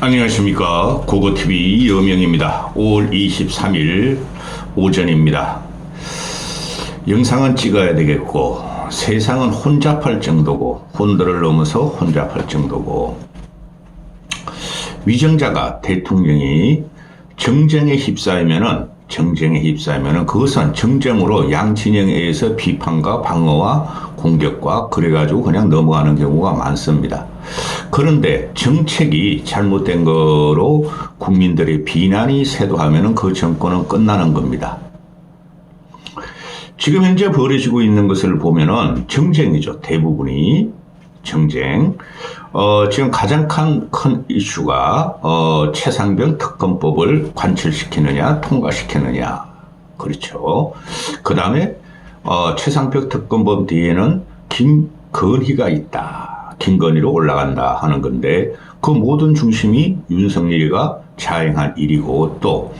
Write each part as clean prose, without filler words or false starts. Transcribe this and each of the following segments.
안녕하십니까. 고고TV 여명입니다. 5월 23일 오전입니다. 영상은 찍어야 되겠고 세상은 혼잡할 정도고 혼돈을 넘어서 혼잡할 정도고 위정자가 대통령이 정쟁에 휩싸이면은 그것은 정쟁으로 양 진영에 의해서 비판과 방어와 공격과 그래가지고 그냥 넘어가는 경우가 많습니다. 그런데 정책이 잘못된 거로 국민들의 비난이 쇄도하면은 그 정권은 끝나는 겁니다. 지금 현재 벌어지고 있는 것을 보면은 정쟁이죠. 대부분이 정쟁. 지금 가장 큰 이슈가 최상병 특검법을 관철시키느냐 통과시키느냐. 그렇죠. 그 다음에 최상병 특검법 뒤에는 김건희가 있다. 김건희로 올라간다 하는 건데 그 모든 중심이 윤석열이가 자행한 일이고 또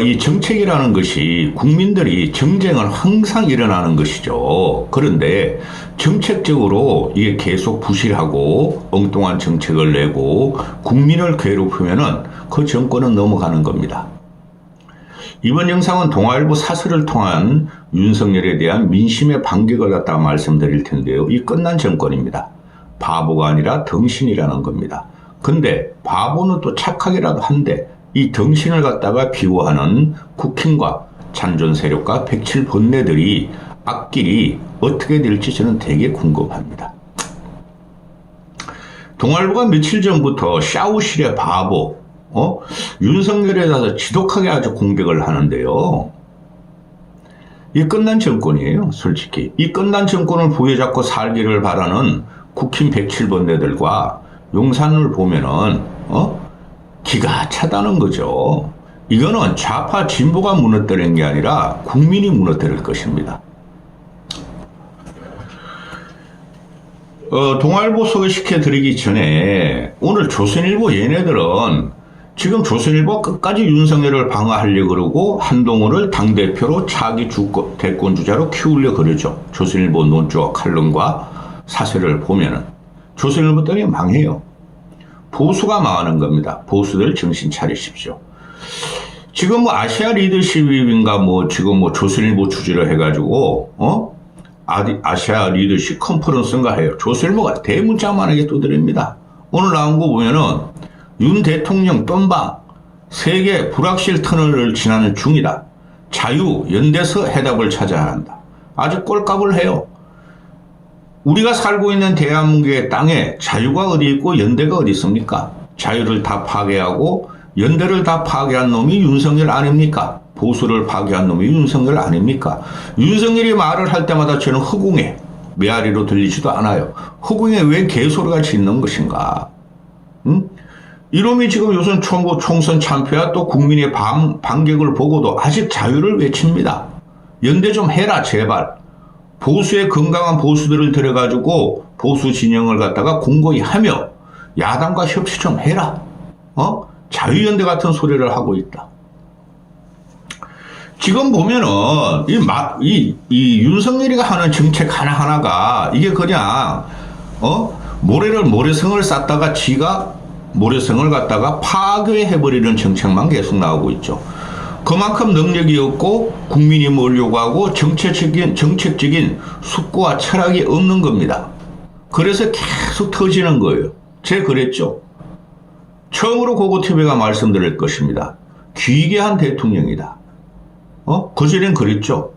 이 정책이라는 것이 국민들이 정쟁은 항상 일어나는 것이죠. 그런데 정책적으로 이게 계속 부실하고 엉뚱한 정책을 내고 국민을 괴롭히면은 그 정권은 넘어가는 겁니다. 이번 영상은 동아일보 사설을 통한 윤석열에 대한 민심의 반격을 갖다가 말씀드릴 텐데요. 이 끝난 정권입니다. 바보가 아니라 덩신이라는 겁니다. 근데 바보는 또 착하기라도 한데 이 덩신을 갖다가 비호하는 국힘과 잔존 세력과 107번뇌들이 앞길이 어떻게 될지 저는 되게 궁금합니다. 동아일보가 며칠 전부터 샤오실의 바보 윤석열에 대해서 지독하게 아주 공격을 하는데요. 이 끝난 정권이에요. 솔직히 이 끝난 정권을 부여잡고 살기를 바라는 국힘 107번뇌들과 용산을 보면은 기가 차다는 거죠. 이거는 좌파 진보가 무너뜨리는 게 아니라 국민이 무너뜨릴 것입니다. 동아일보 소개시켜 드리기 전에 오늘 조선일보 얘네들은 지금 조선일보 끝까지 윤석열을 방어하려고 그러고 한동훈을 당대표로 차기 대권 주자로 키우려고 그러죠. 조선일보 논조와 칼럼과 사설을 보면은 조선일보 때문에 망해요. 보수가 망하는 겁니다. 보수들 정신 차리십시오. 지금 아시아 리더십인가 지금 조선일보 주재를 해가지고 아시아 리더십 컨퍼런스인가 해요. 조선일보가 대문짝만하게 두드립니다. 오늘 나온 거 보면은 윤 대통령 똠방 세계 불확실 터널을 지나는 중이다. 자유 연대서 해답을 찾아야 한다. 아주 꼴값을 해요. 우리가 살고 있는 대한민국의 땅에 자유가 어디 있고 연대가 어디 있습니까? 자유를 다 파괴하고 연대를 다 파괴한 놈이 윤석열 아닙니까? 보수를 파괴한 놈이 윤석열 아닙니까? 윤석열이 말을 할 때마다 저는 허공에 메아리로 들리지도 않아요. 허공에 왜 개소리가 짖는 것인가? 응? 이놈이 지금 요즘 총선 참패와 또 국민의 반격을 보고도 아직 자유를 외칩니다. 연대 좀 해라 제발. 보수의 건강한 보수들을 들여가지고 보수 진영을 갖다가 공고히 하며 야당과 협치 좀 해라. 자유연대 같은 소리를 하고 있다. 지금 보면은 이 윤석열이가 하는 정책 하나하나가 이게 그냥 모래성을 쌓다가 지가 모래성을 갖다가 파괴해버리는 정책만 계속 나오고 있죠. 그만큼 능력이 없고 국민이 몰려고 하고 정책적인 숙고와 철학이 없는 겁니다. 그래서 계속 터지는 거예요. 제가 그랬죠. 처음으로 고고TV가 말씀드릴 것입니다. 귀계한 대통령이다. 그전엔 그랬죠.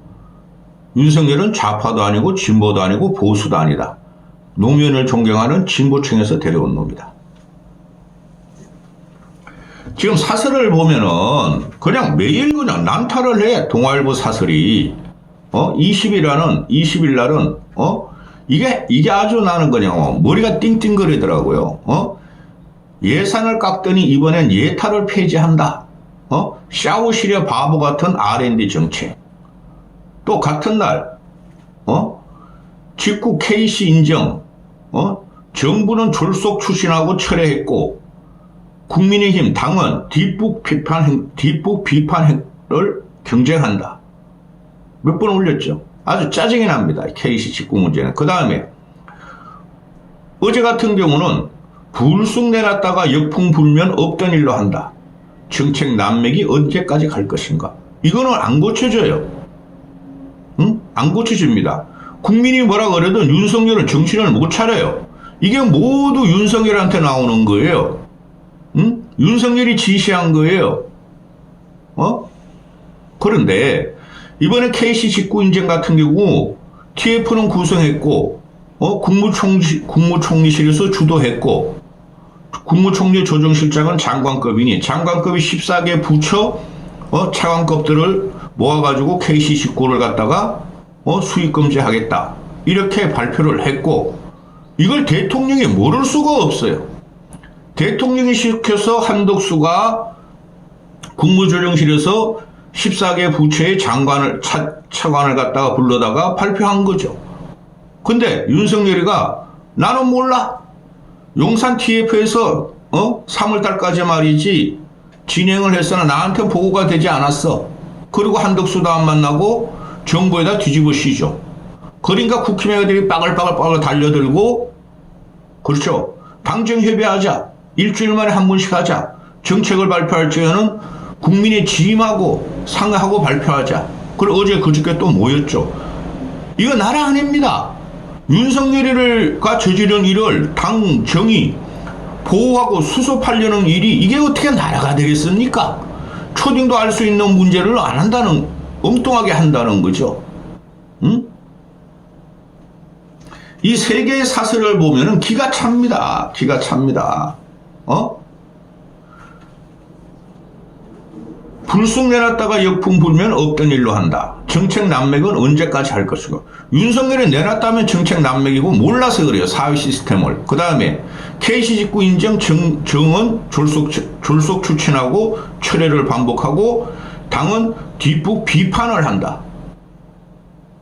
윤석열은 좌파도 아니고 진보도 아니고 보수도 아니다. 노무현을 존경하는 진보층에서 데려온 놈이다. 지금 사설을 보면은 그냥 매일 그냥 난타를 해. 동아일보 사설이 20일 날은 이게 아주 나는 그냥 머리가 띵띵거리더라고요. 예산을 깎더니 이번엔 예타를 폐지한다. 샤오실의 바보 같은 R&D 정책. 또 같은 날 직구 KC 인정. 정부는 졸속 추진하고 철회했고 국민의힘 당은 뒷북 비판을 경쟁한다. 몇 번 올렸죠. 아주 짜증이 납니다. KC 직구 문제는. 그 다음에 어제 같은 경우는 불쑥 내놨다가 역풍 불면 없던 일로 한다. 정책 난맥이 언제까지 갈 것인가? 이거는 안 고쳐져요. 응? 안 고쳐집니다. 국민이 뭐라 그래도 윤석열은 정신을 못 차려요. 이게 모두 윤석열한테 나오는 거예요. 응? 윤석열이 지시한 거예요. 그런데 이번에 KC 직구 인증 같은 경우 TF는 구성했고 국무총리실에서 주도했고 국무총리 조정실장은 장관급이니 장관급이 14개 부처 차관급들을 모아가지고 KC 직구를 갖다가 수익금지하겠다 이렇게 발표를 했고 이걸 대통령이 모를 수가 없어요. 대통령이 시켜서 한덕수가 국무조정실에서 14개 부처의 차관을 갖다가 불러다가 발표한 거죠. 근데 윤석열이가 나는 몰라. 용산 TF에서 3월달까지 말이지 진행을 했으나 나한테 보고가 되지 않았어. 그리고 한덕수도 안 만나고 정부에다 뒤집어 씌죠. 그러니까 국힘의들이 빠글빠글 달려들고 그렇죠. 당정 협의하자. 일주일 만에 한 번씩 하자. 정책을 발표할 적에는 국민의 지임하고 상의하고 발표하자. 그리고 어제 그저께 또 모였죠. 이거 나라 아닙니다. 윤석열이가 저지른 일을 당정이 보호하고 수습하려는 일이 이게 어떻게 나라가 되겠습니까? 초딩도 알 수 있는 문제를 안 한다는, 엉뚱하게 한다는 거죠. 응? 이 세 개의 사설을 보면은 기가 찹니다. 기가 찹니다. 불쑥 내놨다가 역풍 불면 없던 일로 한다. 정책 난맥은 언제까지 할 것이고. 윤석열이 내놨다면 정책 난맥이고 몰라서 그래요. 사회 시스템을. 그 다음에 KC 직구 인정 정은 졸속 추진하고 철회를 반복하고 당은 뒷북 비판을 한다.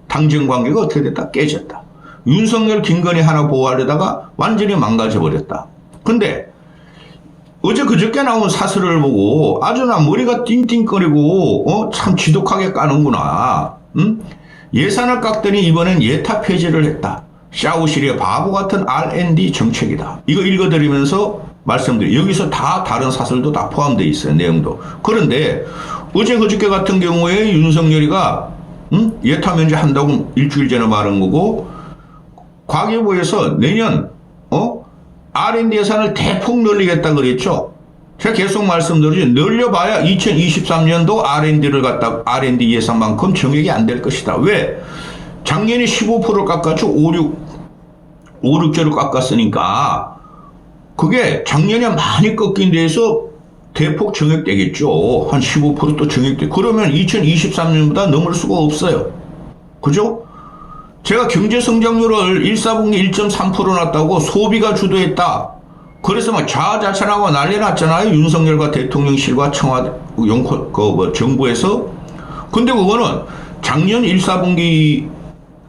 당정 관계가 어떻게 됐다? 깨졌다. 윤석열 김건희 하나 보호하려다가 완전히 망가져버렸다. 근데 어제 그저께 나온 사설을 보고 아주 나 머리가 띵띵거리고 참 지독하게 까는구나. 응? 예산을 깎더니 이번엔 예타 폐지를 했다. 샤오실의 바보 같은 R&D 정책이다. 이거 읽어드리면서 말씀드려요. 여기서 다 다른 사설도 다 포함되어 있어요. 내용도. 그런데 어제 그저께 같은 경우에 윤석열이가 예타 면제한다고 일주일 전에 말한 거고 과기부에서 내년 R&D 예산을 대폭 늘리겠다 그랬죠. 제가 계속 말씀드리죠. 늘려봐야 2023년도 R&D 예산만큼 정액이 안 될 것이다. 왜? 작년에 15% 깎았죠. 5,6조를 깎았으니까 그게 작년에 많이 꺾인 데에서 대폭 정액되겠죠. 한 15%또 정액돼. 그러면 2023년보다 넘을 수가 없어요. 그죠? 제가 경제 성장률을 1사분기 1.3% 났다고 소비가 주도했다. 그래서 막 자아자찬하고 난리 났잖아요. 윤석열과 대통령실과 청와대, 정부에서. 근데 그거는 작년 1사분기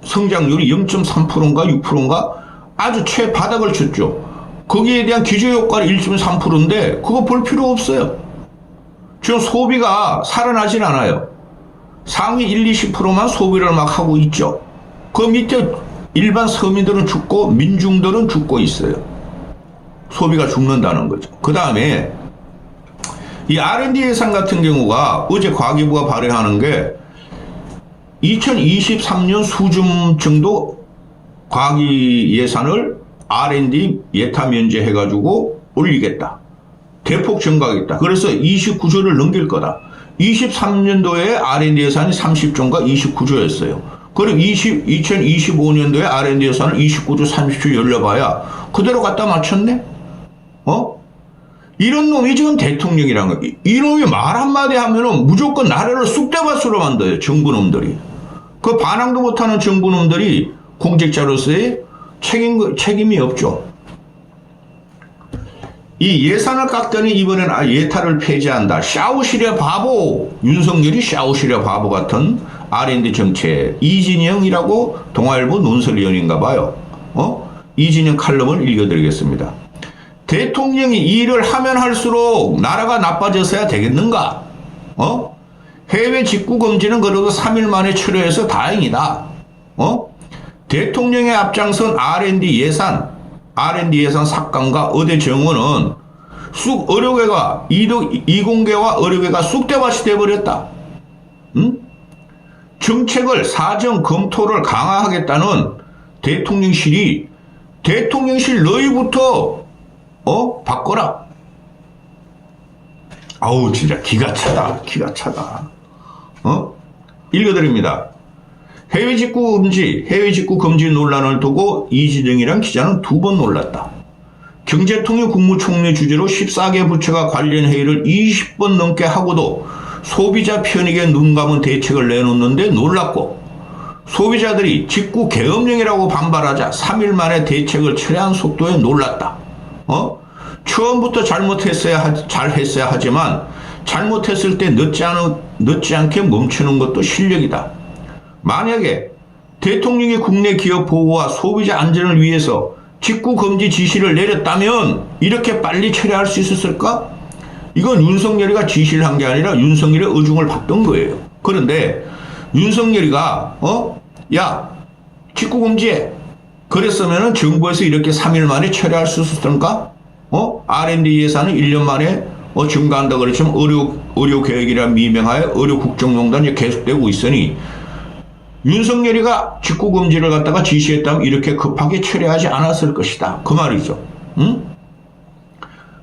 성장률이 0.3%인가 6%인가 아주 최바닥을 쳤죠. 거기에 대한 기저효과는 1.3%인데 그거 볼 필요 없어요. 지금 소비가 살아나진 않아요. 상위 1, 20%만 소비를 막 하고 있죠. 그 밑에 일반 서민들은 죽고 민중들은 죽고 있어요. 소비가 죽는다는 거죠. 그 다음에 이 R&D 예산 같은 경우가 어제 과기부가 발의하는 게 2023년 수준 정도 과기 예산을 R&D 예타 면제해가지고 올리겠다. 대폭 증가하겠다. 그래서 29조를 넘길 거다. 23년도에 R&D 예산이 30조인가 29조였어요. 그럼 2025년도에 R&D 예산을 29조 30조 열려봐야 그대로 갖다 맞췄네? 이런 놈이 지금 대통령이라는 거. 이놈이 말 한마디 하면은 무조건 나라를 쑥대밭으로 만들어요. 정부놈들이. 그 반항도 못하는 정부놈들이 공직자로서의 책임이 없죠. 이 예산을 깎더니 이번엔 예타를 폐지한다. 샤오실의 바보. 윤석열이 샤오실의 바보 같은 R&D 정책. 이진영이라고 동아일보 논설위원인가 봐요. 이진영 칼럼을 읽어드리겠습니다. 대통령이 이 일을 하면 할수록 나라가 나빠져서야 되겠는가? 해외 직구 금지는 그래도 3일 만에 철회해서 다행이다. 대통령의 앞장선 R&D 예산 R&D 예산 삭감과 의대 정원은 쑥 의료계가 이공계와 의료계가 쑥대밭이 돼버렸다. 응? 정책을 사정 검토를 강화하겠다는 대통령실이 대통령실 너희부터 바꿔라. 아우 진짜 기가 차다. 기가 차다. 읽어드립니다. 해외 직구 금지 논란을 두고 이지정이란 기자는 2번 놀랐다. 경제통일 국무총리 주재로 14개 부처가 관련 회의를 20번 넘게 하고도 소비자 편익에 눈감은 대책을 내놓는데 놀랐고, 소비자들이 직구 계엄령이라고 반발하자 3일 만에 대책을 철회한 속도에 놀랐다. 처음부터 잘했어야 하지만 잘못했을 때 늦지 않게 멈추는 것도 실력이다. 만약에 대통령이 국내 기업 보호와 소비자 안전을 위해서 직구 금지 지시를 내렸다면 이렇게 빨리 철회할 수 있었을까? 이건 윤석열이가 지시를 한 게 아니라 윤석열의 의중을 받던 거예요. 그런데 윤석열이가 야 직구 금지해. 그랬으면 정부에서 이렇게 3일 만에 철회할 수 있었던가? R&D 예산은 1년 만에 증가한다 그랬지만 의료 계획이라 미명하에 의료 국정농단이 계속되고 있으니 윤석열이가 직구 금지를 갖다가 지시했다면 이렇게 급하게 철회하지 않았을 것이다. 그 말이죠. 응?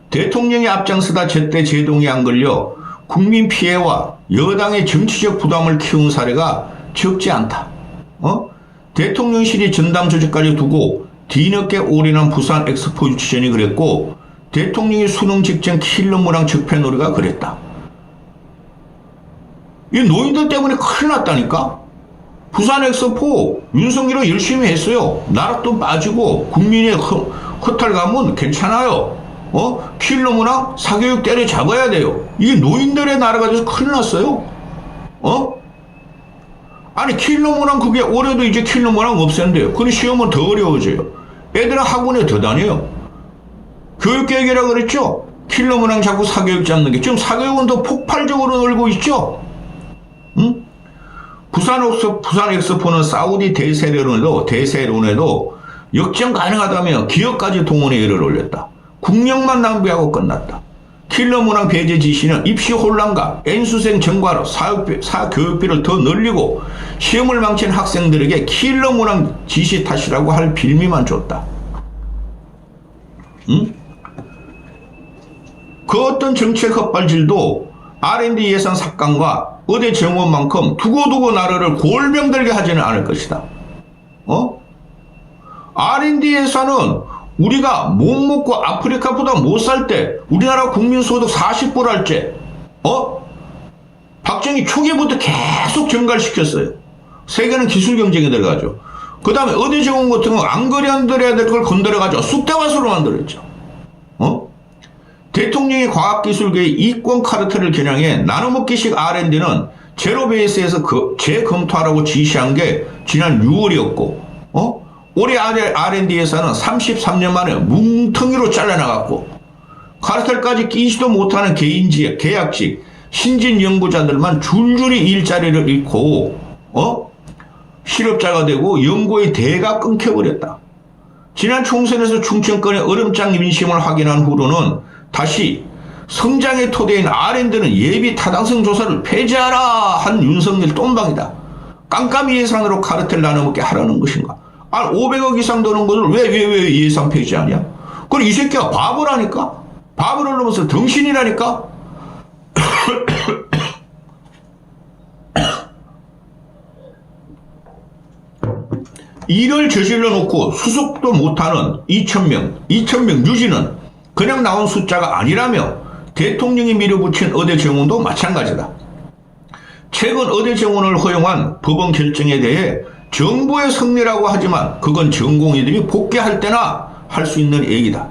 대통령이 앞장서다 제때 제동이 안 걸려 국민 피해와 여당의 정치적 부담을 키운 사례가 적지 않다. 대통령실이 전담 조직까지 두고 뒤늦게 올인한 부산 엑스포 유치전이 그랬고, 대통령이 수능 직전 킬러무랑 적폐놀이가 그랬다. 이 노인들 때문에 큰일 났다니까? 부산 엑스포 윤석열이 열심히 했어요. 나락도 빠지고 국민의 허탈 가면 괜찮아요. 킬러무랑 사교육 때려잡아야 돼요. 이게 노인들의 나라가 돼서 큰일 났어요. 아니 킬러무랑 그게 올해도 이제 킬러무랑 없앤대요. 그럼 시험은 더 어려워져요. 애들은 학원에 더 다녀요. 교육계획이라 그랬죠. 킬러무랑 자꾸 사교육 잡는 게 지금 사교육은 더 폭발적으로 늘고 있죠. 응? 부산 엑스포는 사우디 대세론에도 역전 가능하다며 기업까지 동원에 열을 올렸다. 국력만 낭비하고 끝났다. 킬러문항 배제 지시는 입시 혼란과 N수생 증가로 사교육비를 더 늘리고 시험을 망친 학생들에게 킬러문항 지시 탓이라고 할 빌미만 줬다. 응? 그 어떤 정책 헛발질도 R&D 예산 삭감과 의대 정원만큼 두고두고 나라를 골병들게 하지는 않을 것이다. R&D 예산은 우리가 못 먹고 아프리카보다 못 살 때 우리나라 국민소득 40% 할제 박정희 초기부터 계속 증가를 시켰어요. 세계는 기술 경쟁에 들어가죠. 그 다음에 의대 정원 같은 거 안 건드려야 될 걸 건드려가지고 쑥대밭으로 만들었죠. 대통령이 과학기술계의 이권 카르텔을 겨냥해 나눠먹기식 R&D는 제로 베이스에서 재검토하라고 지시한 게 지난 6월이었고, 올해 R&D 예산은 33년 만에 뭉텅이로 잘라나갔고, 카르텔까지 끼지도 못하는 개인직, 계약직, 신진 연구자들만 줄줄이 일자리를 잃고, 실업자가 되고 연구의 대가 끊겨버렸다. 지난 총선에서 충청권의 얼음장 민심을 확인한 후로는 다시 성장의 토대인 R&D는 예비 타당성 조사를 폐지하라 한 윤석열 똠방이다. 깜깜이 예산으로 카르텔 나눠먹게 하라는 것인가? 500억 이상 드는 것을 왜 예산 폐지하냐? 그럼 이 새끼가 바보라니까? 바보를 넘어서 덩신이라니까? 일을 저질러 놓고 수속도 못하는 2,000명 유지는 그냥 나온 숫자가 아니라며 대통령이 밀어붙인 의대 정원도 마찬가지다. 최근 의대 정원을 허용한 법원 결정에 대해 정부의 승리라고 하지만 그건 전공의들이 복귀할 때나 할 수 있는 얘기다.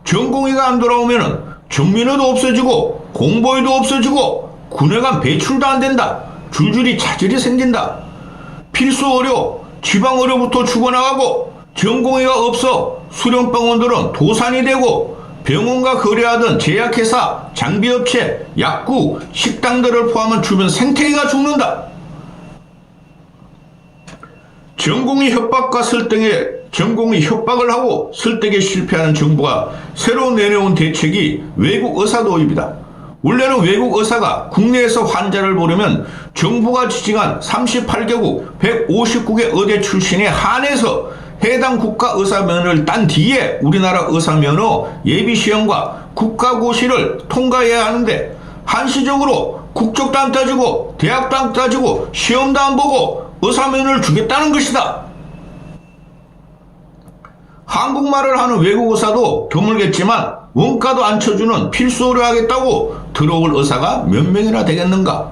전공의가 안 돌아오면 정민호도 없어지고 공보위도 없어지고 군의관 배출도 안 된다. 줄줄이 차질이 생긴다. 필수 의료, 지방 의료부터 죽어나가고 전공의가 없어 수련병원들은 도산이 되고 병원과 거래하던 제약회사, 장비업체, 약국, 식당들을 포함한 주변 생태계가 죽는다. 전공의 협박과 설득에 전공의 협박을 하고 설득에 실패하는 정부가 새로 내놓은 대책이 외국 의사 도입이다. 원래는 외국 의사가 국내에서 환자를 보려면 정부가 지정한 38개국 159개 의대 출신에 한해서 해당 국가 의사 면허를 딴 뒤에 우리나라 의사 면허 예비시험과 국가고시를 통과해야 하는데 한시적으로 국적도 안 따지고 대학도 안 따지고 시험도 안 보고 의사 면허를 주겠다는 것이다. 한국말을 하는 외국 의사도 드물겠지만 원가도 안 쳐주는 필수로 하겠다고 들어올 의사가 몇 명이나 되겠는가?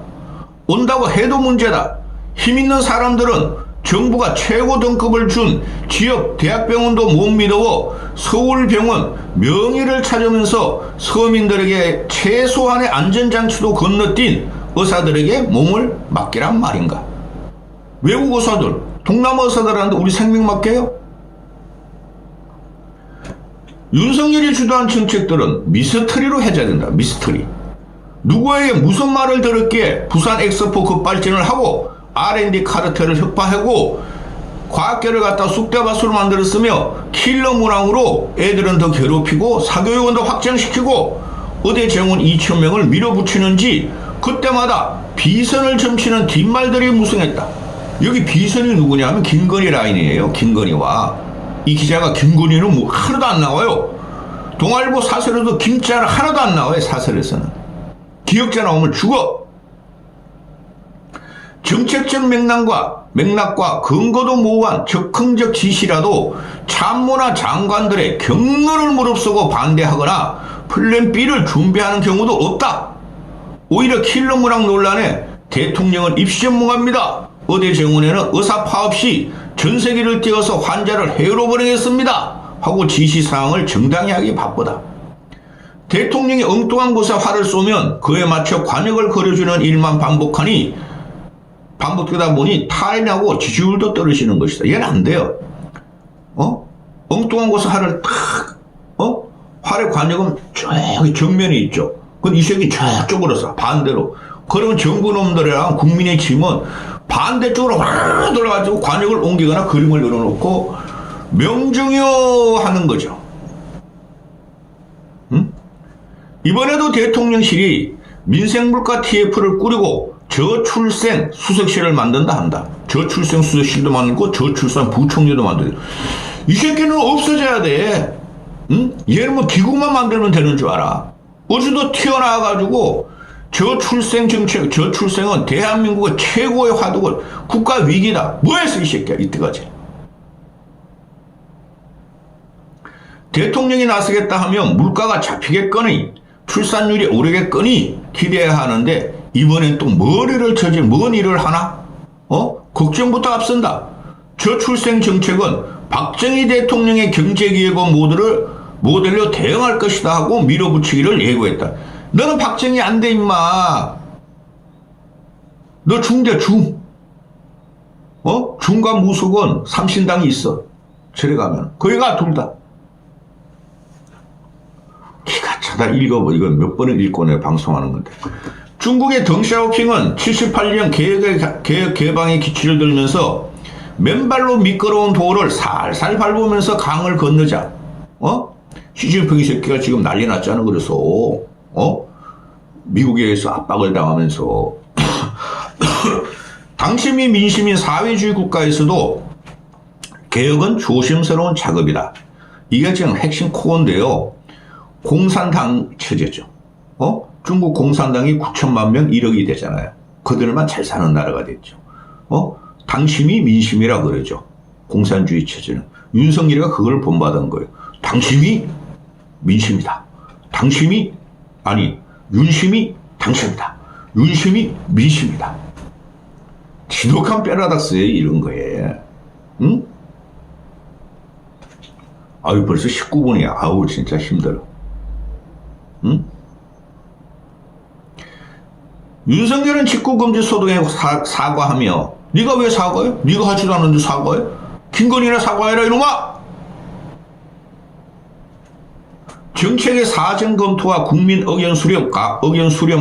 온다고 해도 문제다. 힘 있는 사람들은 정부가 최고 등급을 준 지역 대학병원도 못 믿어 서울병원 명의를 찾으면서 서민들에게 최소한의 안전장치도 건너뛴 의사들에게 몸을 맡기란 말인가? 외국 의사들, 동남아 의사들한테 우리 생명 맡겨요? 윤석열이 주도한 정책들은 미스터리로 해제된다. 미스터리. 누구에게 무슨 말을 들었기에 부산 엑스포 급발진을 하고 R&D 카르텔을 혁파하고 과학계를 갖다 쑥대밭으로 만들었으며 킬러 문항으로 애들은 더 괴롭히고 사교육원도 확장시키고 의대 정원 2,000명을 밀어붙이는지 그때마다 비선을 점치는 뒷말들이 무성했다. 여기 비선이 누구냐 하면 김건희 라인이에요. 김건희와. 이 기자가 김건희는 뭐 하나도 안 나와요. 동아일보 사설에도 김자는 하나도 안 나와요. 사설에서는. 기억자 나오면 죽어. 정책적 맥락과 근거도 모호한 적극적 지시라도 참모나 장관들의 경로를 무릅쓰고 반대하거나 플랜 B를 준비하는 경우도 없다. 오히려 킬러 문항 논란에 대통령은 입시 전문가입니다. 의대 정원에는 의사 파업 시 전세기를 띄워서 환자를 해외로 보내겠습니다. 하고 지시사항을 정당히 하기 바쁘다. 대통령이 엉뚱한 곳에 화를 쏘면 그에 맞춰 관역을 그려주는 일만 반복되다 보니 탈이 나고 지지율도 떨어지는 것이다. 얘는 안 돼요. 엉뚱한 곳에 화를 탁, 활의 관역은 저기 정면에 있죠. 그건 이 새끼 저쪽으로 쏴. 반대로. 그러면 정부 놈들이랑 국민의 짐은 반대쪽으로 확 돌아가지고 관역을 옮기거나 그림을 그려놓고 명중효하는 거죠. 응? 이번에도 대통령실이 민생물가 TF를 꾸리고 저출생 수석실을 만든다 한다. 저출생 수석실도 만들고 저출산 부총리도 만들고. 이 새끼는 없어져야 돼. 응? 얘는 뭐 기구만 만들면 되는 줄 알아. 어제도 튀어나와가지고 저출생 정책, 저출생은 대한민국의 최고의 화두고 국가 위기다. 뭐 했어 이 새끼야 이때까지. 대통령이 나서겠다 하면 물가가 잡히겠거니 출산율이 오르겠거니 기대해야 하는데 이번엔 또 머리를 쳐지 뭔 일을 하나? 걱정부터 앞선다. 저출생 정책은 박정희 대통령의 경제기획원 모델로 대응할 것이다 하고 밀어붙이기를 예고했다. 너는 박정희 안 돼 임마. 너 중대 중. 중과 무속은 삼신당이 있어. 저리 가면 거기가 둘 다. 기가 차다. 읽어봐. 이건 몇 번을 읽고 내가 방송하는 건데. 중국의 덩샤오핑은 78년 개혁 개방의 기치를 들면서 맨발로 미끄러운 도로를 살살 밟으면서 강을 건너자. 시진핑 새끼가 지금 난리 났잖아. 그래서 미국에서 압박을 당하면서 당심이 민심인 사회주의 국가에서도 개혁은 조심스러운 작업이다. 이게 지금 핵심 코어인데요. 공산당 체제죠. 중국 공산당이 9천만 명 1억이 되잖아요. 그들만 잘 사는 나라가 됐죠. 당심이 민심이라 그러죠. 공산주의 체제는. 윤석열이가 그걸 본받은 거예요. 당심이 민심이다. 윤심이 당심이다. 윤심이 민심이다. 지독한 패러닥스에 이런 거예요. 응? 아유, 벌써 19분이야. 아우, 진짜 힘들어. 응? 윤석열은 직구금지 소동에 사과하며 네가 왜 사과해? 네가 하지도 않는데 사과해? 김건희나 사과해라 이놈아! 정책의 사전 검토와 국민 의견 수렴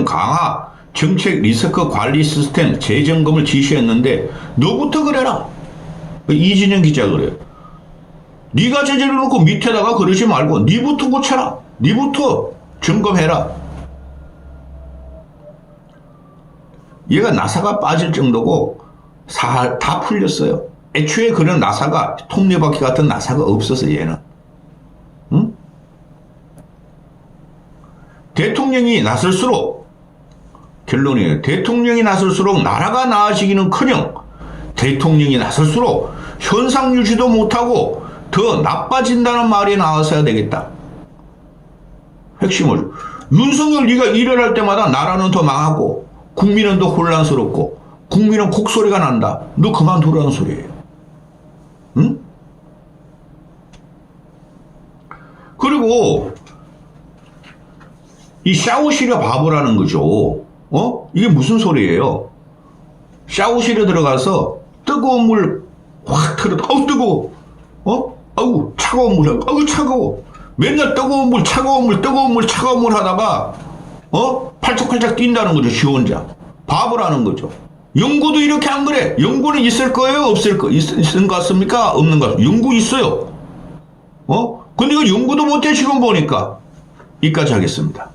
강화, 정책 리스크 관리 시스템 재점검을 지시했는데 너부터 그래라. 이진영 기자 그래요. 네가 저질러놓고 밑에다가 그러지 말고 네부터 고쳐라. 네부터 점검해라. 얘가 나사가 빠질 정도고 다 풀렸어요. 애초에 그런 나사가 톱니바퀴 같은 나사가 없어서 얘는. 응? 대통령이 나설수록 결론이에요. 대통령이 나설수록 나라가 나아지기는커녕 대통령이 나설수록 현상 유지도 못하고 더 나빠진다는 말이 나와서야 되겠다. 핵심을 윤석열 네가 일을 할 때마다 나라는 더 망하고 국민은 더 혼란스럽고 국민은 곡소리가 난다. 너 그만두라는 소리예요. 응? 그리고 이 샤워실에 바보라는 거죠. 이게 무슨 소리예요? 샤워실에 들어가서 뜨거운 물 확 틀어. 아우 뜨거워. 아우 차가운 물. 아우 차가워. 맨날 뜨거운 물, 차가운 물, 뜨거운 물, 차가운 물 하다가 팔짝팔짝 뛴다는 거죠. 지 혼자. 바보라는 거죠. 연구도 이렇게 안 그래. 연구는 있을 거예요? 없을 거? 있는 것 같습니까? 없는 것 같습니까? 연구 있어요. 근데 이거 연구도 못해 지금 보니까. 이까지 하겠습니다.